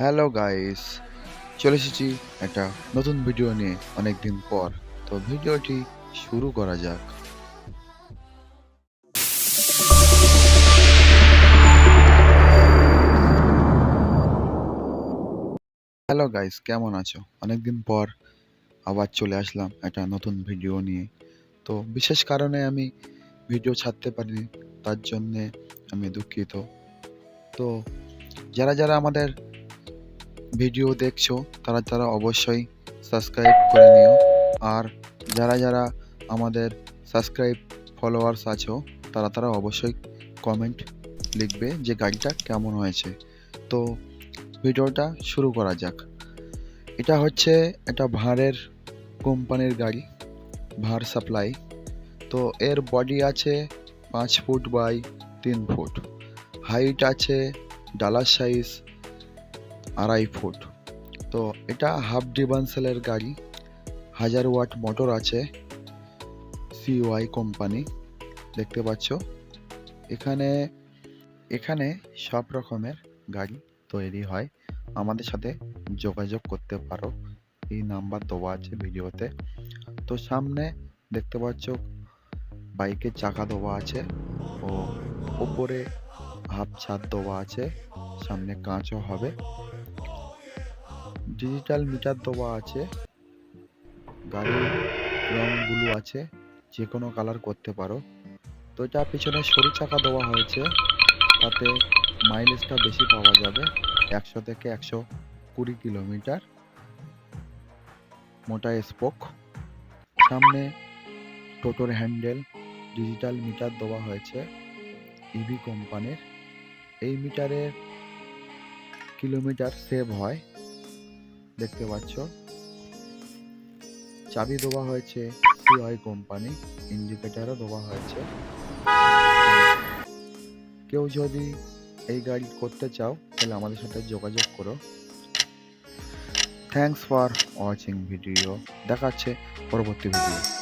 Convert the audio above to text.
Hello guys, চলে এসেছি একটা নতুন ভিডিও নিয়ে অনেকদিন পর। তো ভিডিওটি শুরু করা যাক। হ্যালো গাইস, কেমন আছো? অনেকদিন পর আবার চলে আসলাম একটা নতুন ভিডিও নিয়ে। তো বিশেষ কারণে আমি ভিডিও ছাড়তে পারিনি, তার জন্যে আমি দুঃখিত। তো যারা যারা আমাদের ভিডিও দেখছো তারা অবশ্যই সাবস্ক্রাইব করে নিও। আর যারা যারা আমাদের সাবস্ক্রাইব ফলোয়ার্স আছো তারা অবশ্যই কমেন্ট লিখবে যে গাড়িটা কেমন হয়েছে। তো ভিডিওটা শুরু করা যাক। এটা হচ্ছে একটা ভাঁড়ের কোম্পানির গাড়ি, ভাঁড় সাপ্লাই। তো এর বডি আছে 5 ফুট বাই 3 ফুট, হাইট আছে ডালার সাইজ 2.5 ফুট। তো এটা হাফ ডিভানসেলের গাড়ি, 1000 ওয়াট মোটর আছে, CY কোম্পানি। দেখতে পাচ্ছ এখানে এখানে সব রকমের গাড়ি তৈরি হয়। আমাদের সাথে যোগাযোগ করতে পারো, এই নাম্বার দেওয়া আছে ভিডিওতে। তো সামনে দেখতে পাচ্ছ বাইকের চাকা দেওয়া আছে ও উপরে হাফ ছাদ দেওয়া আছে, সামনে কাঁচও হবে। ডিজিটাল মিটার দেওয়া আছে, গাড়ির রং ব্লু আছে, যে কোনো কালার করতে পারো। তো এটা পিছনে সরু চাকা দেওয়া হয়েছে, তাতে মাইলেজটা বেশি পাওয়া যাবে, 100 থেকে 120 কিলোমিটার। মোটা স্পোক, সামনে টোটোর হ্যান্ডেল, ডিজিটাল মিটার দেওয়া হয়েছে ইভি কোম্পানির। এই মিটারে কিলোমিটার সেভ হয়, দেখতে পাচ্ছ। চাবি দেওয়া হয়েছে CY কোম্পানি, ইন্ডিকেটারও দেওয়া হয়েছে। কেউ যদি এই গাড়ি করতে চাও তাহলে আমাদের সাথে যোগাযোগ করো। থ্যাঙ্কস ফর ওয়াচিং ভিডিও, দেখাচ্ছে পরবর্তী ভিডিও।